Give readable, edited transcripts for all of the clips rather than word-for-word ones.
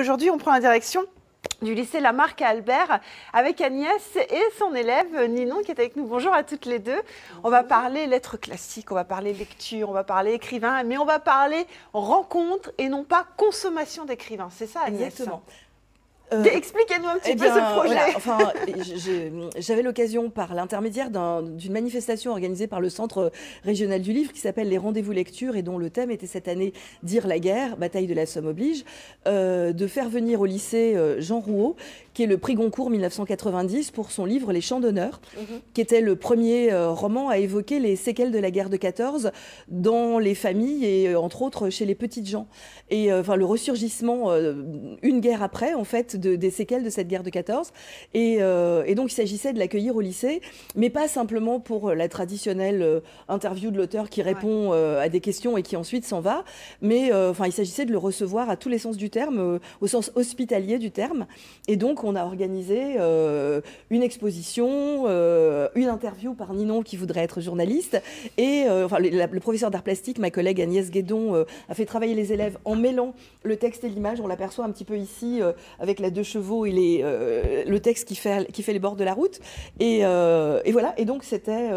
Aujourd'hui, on prend la direction du lycée Lamarck à Albert avec Agnès et son élève Ninon qui est avec nous. Bonjour à toutes les deux. On va parler lettres classiques, on va parler lecture, on va parler écrivain, mais on va parler rencontre et non pas consommation d'écrivains. C'est ça, Agnès? Exactement. Expliquez-nous un petit peu ce projet. Voilà, enfin, j'avais l'occasion, par l'intermédiaire d'une manifestation organisée par le Centre régional du livre qui s'appelle les Rendez-vous lecture et dont le thème était cette année « Dire la guerre, bataille de la Somme oblige », de faire venir au lycée Jean Rouault, qui est le prix Goncourt 1990 pour son livre « Les Chants d'honneur », qui était le premier roman à évoquer les séquelles de la guerre de 14 dans les familles et entre autres chez les petites gens. Et enfin, le ressurgissement une guerre après, en fait, des séquelles de cette guerre de 14. Et donc, il s'agissait de l'accueillir au lycée, mais pas simplement pour la traditionnelle interview de l'auteur qui répond à des questions et qui ensuite s'en va, mais enfin, il s'agissait de le recevoir à tous les sens du terme, au sens hospitalier du terme. Et donc, on a organisé une exposition, une interview par Ninon qui voudrait être journaliste. Et enfin, le professeur d'art plastique, ma collègue Agnès Guédon, a fait travailler les élèves en mêlant le texte et l'image. On l'aperçoit un petit peu ici avec la 2 chevaux et le texte qui fait les bords de la route. Et voilà. Et donc, c'était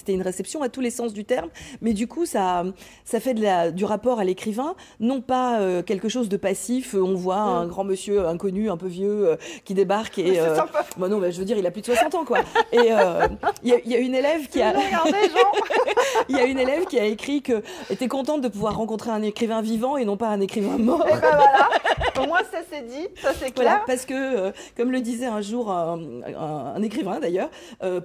une réception à tous les sens du terme. Mais du coup, ça fait du rapport à l'écrivain, non pas quelque chose de passif. On voit un grand monsieur inconnu, un peu vieux, qui débarque et bah non, bah, je veux dire, il a plus de 60 ans, quoi. Et il y a une élève qui a il y a une élève qui a écrit que était contente de pouvoir rencontrer un écrivain vivant et non pas un écrivain mort. Et ben voilà, au moins ça c'est dit, ça c'est clair. Voilà, parce que comme le disait un jour un écrivain d'ailleurs,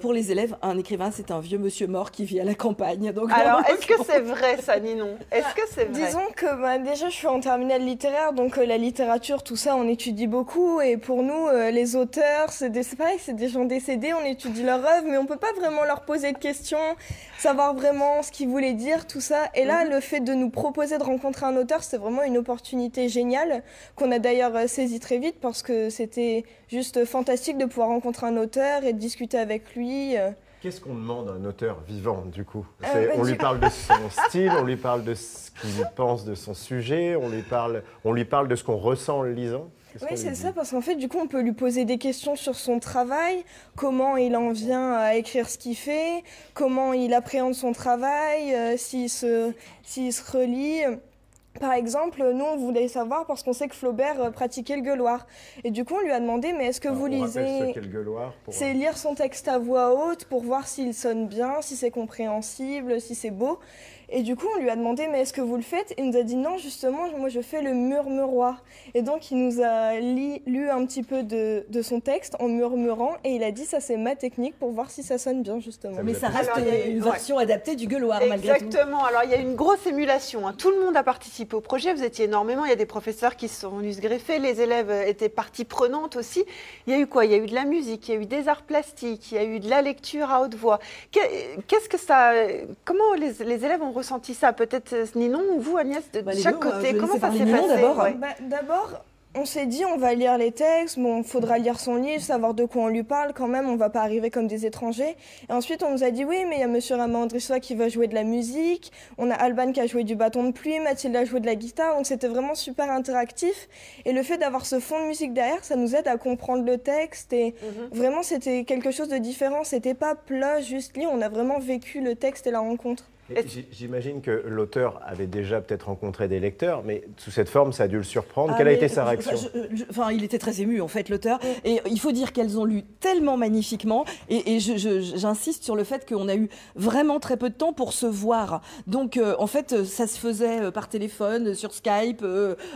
pour les élèves, un écrivain c'est un vieux monsieur mort qui vit à la campagne. Donc, alors est-ce que c'est vrai ça, Ninon? Est-ce que c'est vrai? Disons que déjà je suis en terminale littéraire, donc la littérature, tout ça on étudie beaucoup, et pour nous les auteurs c'est pareil, c'est des gens décédés, on étudie leur œuvre mais on peut pas vraiment leur poser de questions, savoir vraiment ce qu'ils voulaient dire, tout ça. Et là le fait de nous proposer de rencontrer un auteur, c'est vraiment une opportunité géniale qu'on a d'ailleurs saisie très vite parce que c'était juste fantastique de pouvoir rencontrer un auteur et de discuter avec lui. Qu'est-ce qu'on demande à un auteur vivant, du coup? On lui parle de son style, on lui parle de ce qu'il pense de son sujet, on lui parle de ce qu'on ressent en le lisant? Oui, c'est ça, parce qu'en fait, du coup, on peut lui poser des questions sur son travail, comment il en vient à écrire ce qu'il fait, comment il appréhende son travail, s'il se relie. Par exemple, nous, on voulait savoir, parce qu'on sait que Flaubert pratiquait le gueuloir. Et du coup, on lui a demandé, mais est-ce que vous lisez... C'est lire son texte à voix haute pour voir s'il sonne bien, si c'est compréhensible, si c'est beau. Et du coup, on lui a demandé, mais est-ce que vous le faites? Et il nous a dit, non, justement, moi, je fais le murmuroir. Et donc, il nous a lu un petit peu de son texte en murmurant, et il a dit, ça, c'est ma technique pour voir si ça sonne bien, justement. Mais ça reste une version adaptée du gueuloir, malgré tout. Exactement. Alors, il y a une grosse émulation. Hein. Tout le monde a participé au projet. Vous étiez énormément. Il y a des professeurs qui se sont venus se greffer. Les élèves étaient partie prenante aussi. Il y a eu quoi? Il y a eu de la musique, il y a eu des arts plastiques, il y a eu de la lecture à haute voix. Qu'est-ce que ça... Comment les élèves ont ressenti ça? Peut-être Ninon ou vous, Agnès, de chaque côté. Comment ça s'est passé? D'abord, on s'est dit, on va lire les textes, bon, il faudra lire son livre, savoir de quoi on lui parle quand même, on va pas arriver comme des étrangers. Et ensuite, on nous a dit, oui, mais il y a monsieur Ramandrissois qui va jouer de la musique, on a Alban qui a joué du bâton de pluie, Mathilde a joué de la guitare, donc c'était vraiment super interactif. Et le fait d'avoir ce fond de musique derrière, ça nous aide à comprendre le texte, et vraiment, c'était quelque chose de différent, c'était pas plat, juste lire, on a vraiment vécu le texte et la rencontre. J'imagine que l'auteur avait déjà peut-être rencontré des lecteurs, mais sous cette forme, ça a dû le surprendre. Quelle a été sa réaction? Enfin, il était très ému, en fait, l'auteur. Et il faut dire qu'elles ont lu tellement magnifiquement. Et j'insiste sur le fait qu'on a eu vraiment très peu de temps pour se voir. Donc, en fait, ça se faisait par téléphone, sur Skype,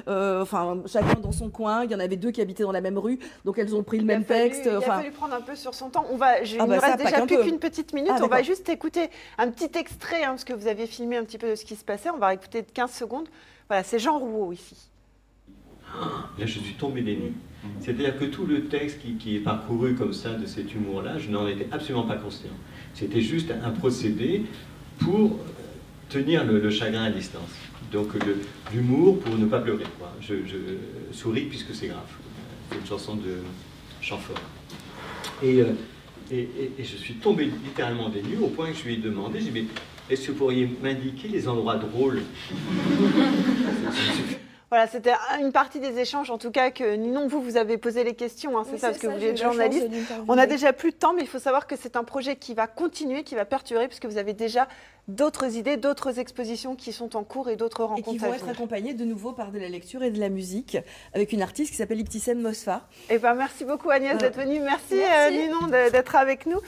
enfin, chacun dans son coin. Il y en avait 2 qui habitaient dans la même rue, donc elles ont pris le même texte. Il a fallu prendre un peu sur son temps. Il ne reste déjà plus qu'une petite minute. On va juste écouter un petit extrait, hein, parce que vous aviez filmé un petit peu de ce qui se passait. On va écouter de 15 secondes. Voilà, c'est Jean Rouault ici. Là, je suis tombé des nues. C'est-à-dire que tout le texte qui est parcouru comme ça, de cet humour-là, je n'en étais absolument pas conscient. C'était juste un procédé pour tenir le chagrin à distance. Donc l'humour pour ne pas pleurer, quoi. Je souris puisque c'est grave. C'est une chanson de Chamfort. Et je suis tombé littéralement des nues au point que je lui ai demandé, j'ai dit, mais est-ce que vous pourriez m'indiquer les endroits drôles? Voilà, c'était une partie des échanges, en tout cas, que Ninon, vous avez posé les questions, hein, c'est ça, parce que vous êtes journaliste. On n'a déjà plus de temps, mais il faut savoir que c'est un projet qui va continuer, qui va perdurer, puisque vous avez déjà d'autres idées, d'autres expositions qui sont en cours et d'autres rencontres. Et qui vont être accompagnées de nouveau par de la lecture et de la musique, avec une artiste qui s'appelle Ibtissem Mosfa. Merci beaucoup Agnès d'être venue. Merci. Ninon d'être avec nous.